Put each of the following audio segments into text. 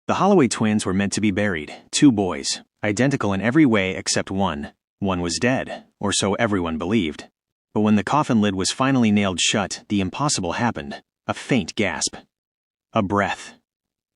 The Holloway twins were meant to be buried, two boys, identical in every way except one. One was dead, or so everyone believed. But when the coffin lid was finally nailed shut, the impossible happened. A faint gasp. A breath.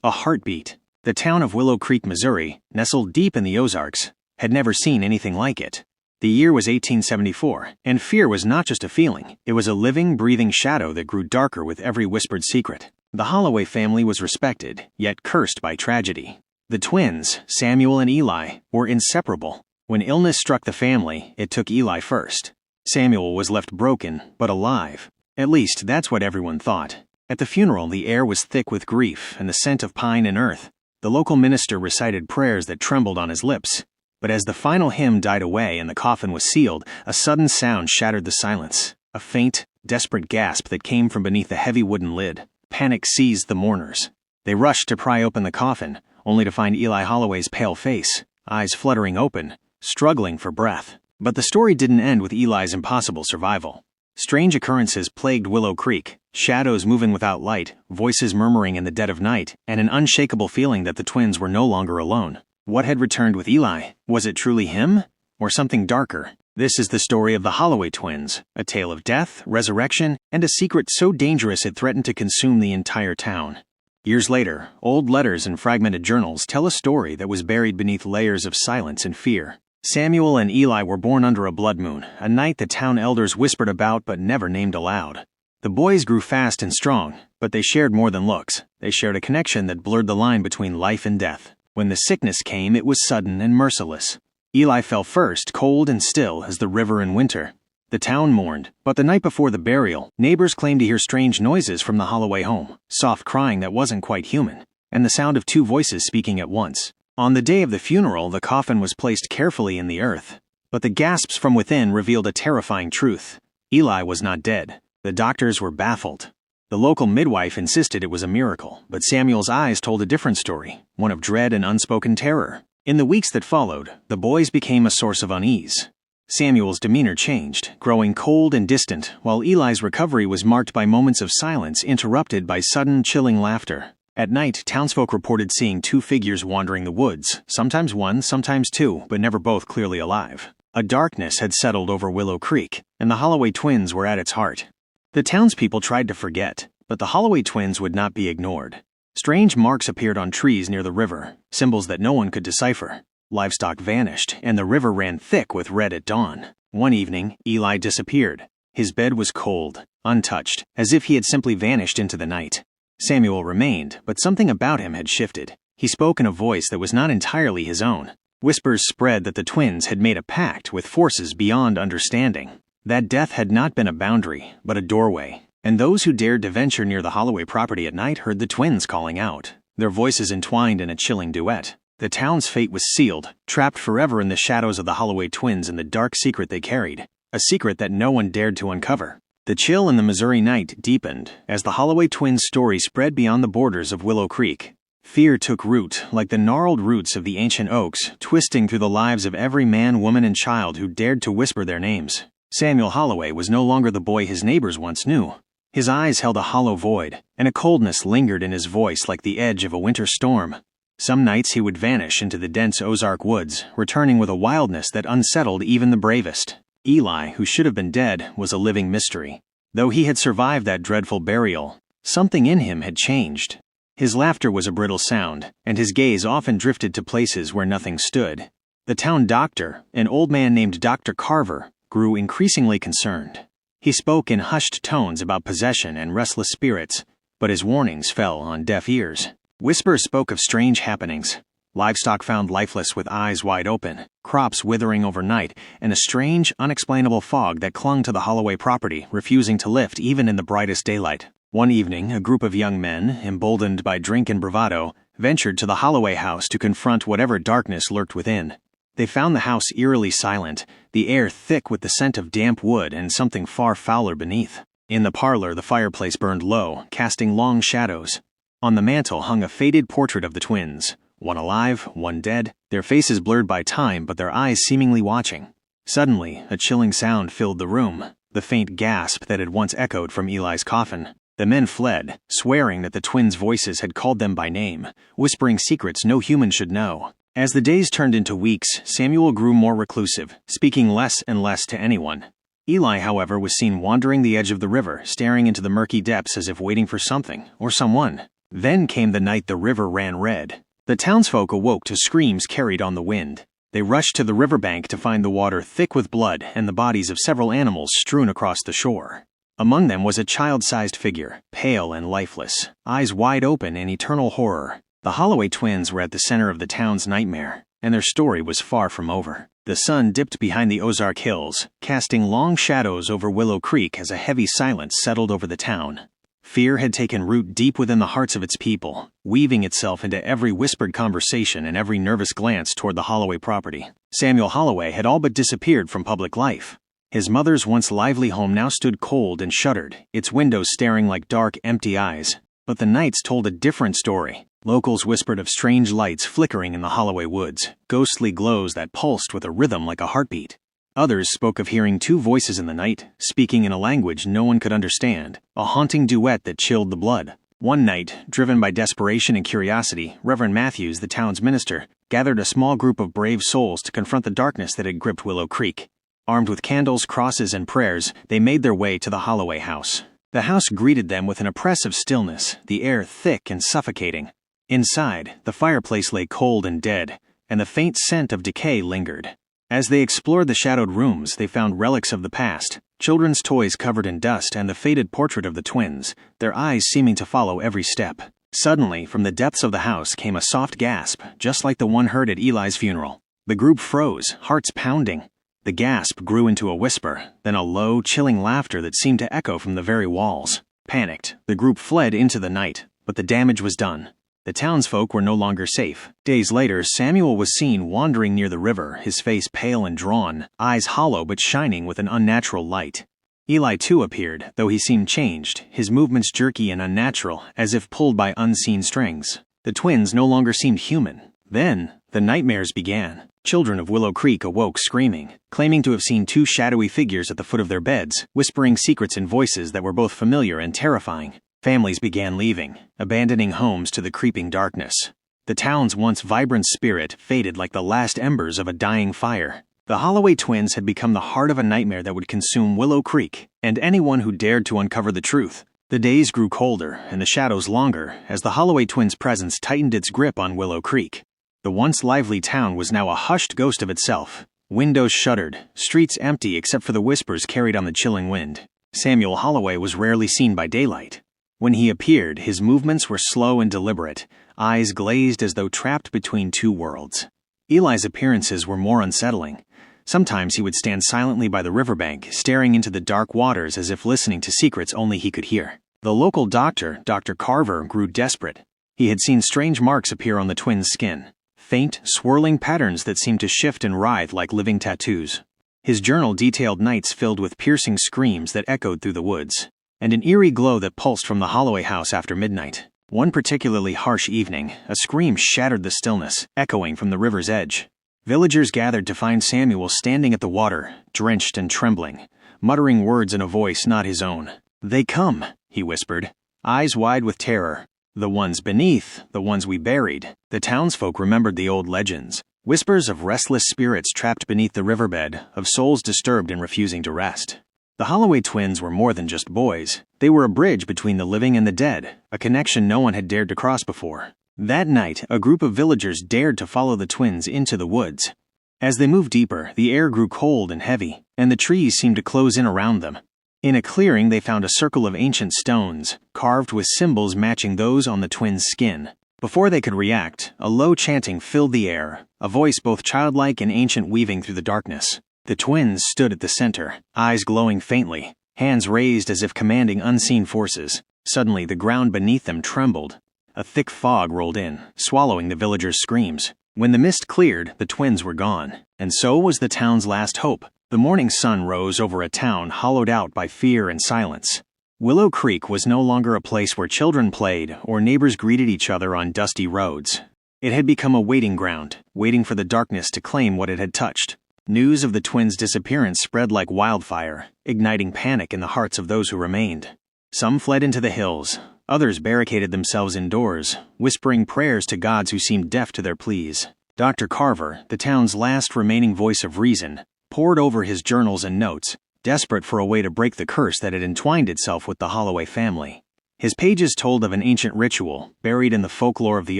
A heartbeat. The town of Willow Creek, Missouri, nestled deep in the Ozarks, had never seen anything like it. The year was 1874, and fear was not just a feeling. It was a living, breathing shadow that grew darker with every whispered secret. The Holloway family was respected, yet cursed by tragedy. The twins, Samuel and Eli, were inseparable. When illness struck the family, it took Eli first. Samuel was left broken, but alive. At least, that's what everyone thought. At the funeral, the air was thick with grief and the scent of pine and earth. The local minister recited prayers that trembled on his lips. But as the final hymn died away and the coffin was sealed, a sudden sound shattered the silence. A faint, desperate gasp that came from beneath the heavy wooden lid. Panic seized the mourners. They rushed to pry open the coffin, only to find Eli Holloway's pale face, eyes fluttering open, struggling for breath. But the story didn't end with Eli's impossible survival. Strange occurrences plagued Willow Creek, shadows moving without light, voices murmuring in the dead of night, and an unshakable feeling that the twins were no longer alone. What had returned with Eli? Was it truly him? Or something darker? This is the story of the Holloway twins, a tale of death, resurrection, and a secret so dangerous it threatened to consume the entire town. Years later, old letters and fragmented journals tell a story that was buried beneath layers of silence and fear. Samuel and Eli were born under a blood moon, a night the town elders whispered about but never named aloud. The boys grew fast and strong, but they shared more than looks. They shared a connection that blurred the line between life and death. When the sickness came, it was sudden and merciless. Eli fell first, cold and still as the river in winter. The town mourned, but the night before the burial, neighbors claimed to hear strange noises from the Holloway home, soft crying that wasn't quite human, and the sound of two voices speaking at once. On the day of the funeral, the coffin was placed carefully in the earth, but the gasps from within revealed a terrifying truth. Eli was not dead. The doctors were baffled. The local midwife insisted it was a miracle, but Samuel's eyes told a different story, one of dread and unspoken terror. In the weeks that followed, the boys became a source of unease. Samuel's demeanor changed, growing cold and distant, while Eli's recovery was marked by moments of silence interrupted by sudden, chilling laughter. At night, townsfolk reported seeing two figures wandering the woods, sometimes one, sometimes two, but never both clearly alive. A darkness had settled over Willow Creek, and the Holloway twins were at its heart. The townspeople tried to forget, but the Holloway twins would not be ignored. Strange marks appeared on trees near the river, symbols that no one could decipher. Livestock vanished, and the river ran thick with red at dawn. One evening, Eli disappeared. His bed was cold, untouched, as if he had simply vanished into the night. Samuel remained, but something about him had shifted. He spoke in a voice that was not entirely his own. Whispers spread that the twins had made a pact with forces beyond understanding. That death had not been a boundary, but a doorway. And those who dared to venture near the Holloway property at night heard the twins calling out, their voices entwined in a chilling duet. The town's fate was sealed, trapped forever in the shadows of the Holloway twins and the dark secret they carried, a secret that no one dared to uncover. The chill in the Missouri night deepened as the Holloway twins' story spread beyond the borders of Willow Creek. Fear took root, like the gnarled roots of the ancient oaks, twisting through the lives of every man, woman, and child who dared to whisper their names. Samuel Holloway was no longer the boy his neighbors once knew. His eyes held a hollow void, and a coldness lingered in his voice like the edge of a winter storm. Some nights he would vanish into the dense Ozark woods, returning with a wildness that unsettled even the bravest. Eli, who should have been dead, was a living mystery. Though he had survived that dreadful burial, something in him had changed. His laughter was a brittle sound, and his gaze often drifted to places where nothing stood. The town doctor, an old man named Dr. Carver, grew increasingly concerned. He spoke in hushed tones about possession and restless spirits, but his warnings fell on deaf ears. Whispers spoke of strange happenings. Livestock found lifeless with eyes wide open, crops withering overnight, and a strange, unexplainable fog that clung to the Holloway property, refusing to lift even in the brightest daylight. One evening, a group of young men, emboldened by drink and bravado, ventured to the Holloway house to confront whatever darkness lurked within. They found the house eerily silent, the air thick with the scent of damp wood and something far fouler beneath. In the parlor, the fireplace burned low, casting long shadows. On the mantel hung a faded portrait of the twins, one alive, one dead, their faces blurred by time but their eyes seemingly watching. Suddenly, a chilling sound filled the room, the faint gasp that had once echoed from Eli's coffin. The men fled, swearing that the twins' voices had called them by name, whispering secrets no human should know. As the days turned into weeks, Samuel grew more reclusive, speaking less and less to anyone. Eli, however, was seen wandering the edge of the river, staring into the murky depths as if waiting for something or someone. Then came the night the river ran red. The townsfolk awoke to screams carried on the wind. They rushed to the riverbank to find the water thick with blood and the bodies of several animals strewn across the shore. Among them was a child-sized figure, pale and lifeless, eyes wide open in eternal horror. The Holloway twins were at the center of the town's nightmare, and their story was far from over. The sun dipped behind the Ozark Hills, casting long shadows over Willow Creek as a heavy silence settled over the town. Fear had taken root deep within the hearts of its people, weaving itself into every whispered conversation and every nervous glance toward the Holloway property. Samuel Holloway had all but disappeared from public life. His mother's once lively home now stood cold and shuttered, its windows staring like dark, empty eyes. But the nights told a different story. Locals whispered of strange lights flickering in the Holloway woods, ghostly glows that pulsed with a rhythm like a heartbeat. Others spoke of hearing two voices in the night, speaking in a language no one could understand, a haunting duet that chilled the blood. One night, driven by desperation and curiosity, Reverend Matthews, the town's minister, gathered a small group of brave souls to confront the darkness that had gripped Willow Creek. Armed with candles, crosses, and prayers, they made their way to the Holloway house. The house greeted them with an oppressive stillness, the air thick and suffocating. Inside, the fireplace lay cold and dead, and the faint scent of decay lingered. As they explored the shadowed rooms, they found relics of the past, children's toys covered in dust and the faded portrait of the twins, their eyes seeming to follow every step. Suddenly, from the depths of the house came a soft gasp, just like the one heard at Eli's funeral. The group froze, hearts pounding. The gasp grew into a whisper, then a low, chilling laughter that seemed to echo from the very walls. Panicked, the group fled into the night, but the damage was done. The townsfolk were no longer safe. Days later, Samuel was seen wandering near the river, his face pale and drawn, eyes hollow but shining with an unnatural light. Eli too appeared, though he seemed changed, his movements jerky and unnatural, as if pulled by unseen strings. The twins no longer seemed human. Then, the nightmares began. Children of Willow Creek awoke screaming, claiming to have seen two shadowy figures at the foot of their beds, whispering secrets in voices that were both familiar and terrifying. Families began leaving, abandoning homes to the creeping darkness. The town's once vibrant spirit faded like the last embers of a dying fire. The Holloway twins had become the heart of a nightmare that would consume Willow Creek, and anyone who dared to uncover the truth. The days grew colder, and the shadows longer, as the Holloway twins' presence tightened its grip on Willow Creek. The once lively town was now a hushed ghost of itself. Windows shuttered, streets empty except for the whispers carried on the chilling wind. Samuel Holloway was rarely seen by daylight. When he appeared, his movements were slow and deliberate, eyes glazed as though trapped between two worlds. Eli's appearances were more unsettling. Sometimes he would stand silently by the riverbank, staring into the dark waters as if listening to secrets only he could hear. The local doctor, Dr. Carver, grew desperate. He had seen strange marks appear on the twins' skin. Faint, swirling patterns that seemed to shift and writhe like living tattoos. His journal detailed nights filled with piercing screams that echoed through the woods, and an eerie glow that pulsed from the Holloway house after midnight. One particularly harsh evening, a scream shattered the stillness, echoing from the river's edge. Villagers gathered to find Samuel standing at the water, drenched and trembling, muttering words in a voice not his own. "They come," he whispered, eyes wide with terror. "The ones beneath, the ones we buried." The townsfolk remembered the old legends, whispers of restless spirits trapped beneath the riverbed, of souls disturbed and refusing to rest. The Holloway twins were more than just boys. They were a bridge between the living and the dead, a connection no one had dared to cross before. That night, a group of villagers dared to follow the twins into the woods. As they moved deeper, the air grew cold and heavy, and the trees seemed to close in around them. In a clearing, they found a circle of ancient stones, carved with symbols matching those on the twins' skin. Before they could react, a low chanting filled the air, a voice both childlike and ancient weaving through the darkness. The twins stood at the center, eyes glowing faintly, hands raised as if commanding unseen forces. Suddenly, the ground beneath them trembled. A thick fog rolled in, swallowing the villagers' screams. When the mist cleared, the twins were gone, and so was the town's last hope. The morning sun rose over a town hollowed out by fear and silence. Willow Creek was no longer a place where children played or neighbors greeted each other on dusty roads. It had become a waiting ground, waiting for the darkness to claim what it had touched. News of the twins' disappearance spread like wildfire, igniting panic in the hearts of those who remained. Some fled into the hills. Others barricaded themselves indoors, whispering prayers to gods who seemed deaf to their pleas. Dr. Carver, the town's last remaining voice of reason, pored over his journals and notes, desperate for a way to break the curse that had entwined itself with the Holloway family. His pages told of an ancient ritual, buried in the folklore of the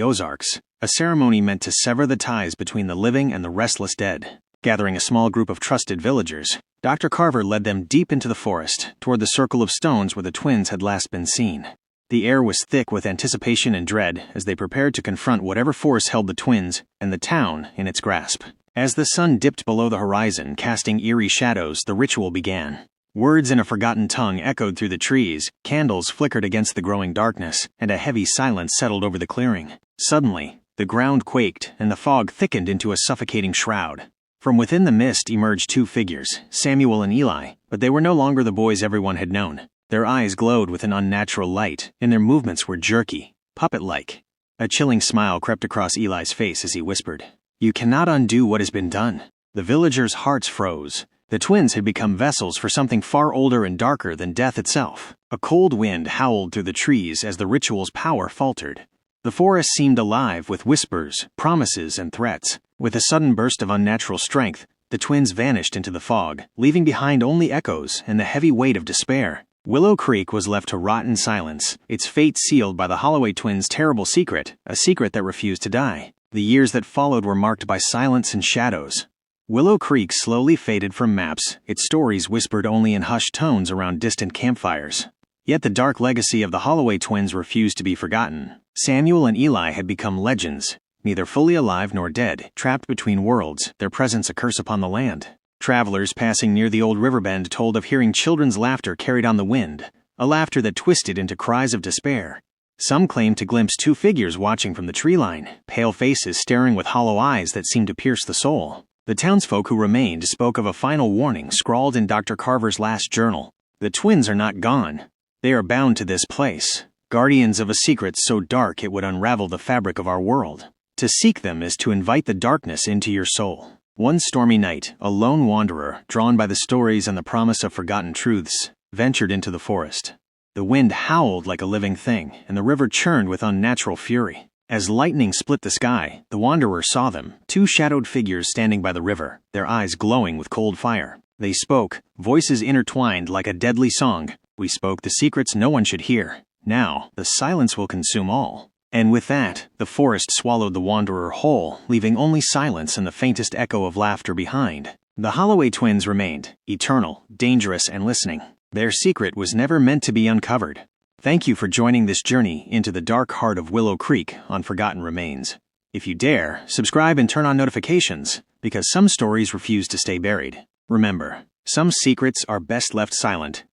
Ozarks, a ceremony meant to sever the ties between the living and the restless dead. Gathering a small group of trusted villagers, Dr. Carver led them deep into the forest, toward the circle of stones where the twins had last been seen. The air was thick with anticipation and dread as they prepared to confront whatever force held the twins and the town in its grasp. As the sun dipped below the horizon, casting eerie shadows, the ritual began. Words in a forgotten tongue echoed through the trees, candles flickered against the growing darkness, and a heavy silence settled over the clearing. Suddenly, the ground quaked, and the fog thickened into a suffocating shroud. From within the mist emerged two figures, Samuel and Eli, but they were no longer the boys everyone had known. Their eyes glowed with an unnatural light, and their movements were jerky, puppet-like. A chilling smile crept across Eli's face as he whispered, "You cannot undo what has been done." The villagers' hearts froze. The twins had become vessels for something far older and darker than death itself. A cold wind howled through the trees as the ritual's power faltered. The forest seemed alive with whispers, promises, and threats. With a sudden burst of unnatural strength, the twins vanished into the fog, leaving behind only echoes and the heavy weight of despair. Willow Creek was left to rot in silence, its fate sealed by the Holloway twins' terrible secret, a secret that refused to die. The years that followed were marked by silence and shadows. Willow Creek slowly faded from maps, its stories whispered only in hushed tones around distant campfires. Yet the dark legacy of the Holloway twins refused to be forgotten. Samuel and Eli had become legends, neither fully alive nor dead, trapped between worlds, their presence a curse upon the land. Travelers passing near the old riverbend told of hearing children's laughter carried on the wind, a laughter that twisted into cries of despair. Some claimed to glimpse two figures watching from the tree line, pale faces staring with hollow eyes that seemed to pierce the soul. The townsfolk who remained spoke of a final warning scrawled in Dr. Carver's last journal. The twins are not gone. They are bound to this place, guardians of a secret so dark it would unravel the fabric of our world. To seek them is to invite the darkness into your soul. One stormy night, a lone wanderer, drawn by the stories and the promise of forgotten truths, ventured into the forest. The wind howled like a living thing, and the river churned with unnatural fury. As lightning split the sky, the wanderer saw them, two shadowed figures standing by the river, their eyes glowing with cold fire. They spoke, voices intertwined like a deadly song. We spoke the secrets no one should hear. Now, the silence will consume all. And with that, the forest swallowed the wanderer whole, leaving only silence and the faintest echo of laughter behind. The Holloway twins remained, eternal, dangerous, and listening. Their secret was never meant to be uncovered. Thank you for joining this journey into the dark heart of Willow Creek on Forgotten Remains. If you dare, subscribe and turn on notifications, because some stories refuse to stay buried. Remember, some secrets are best left silent,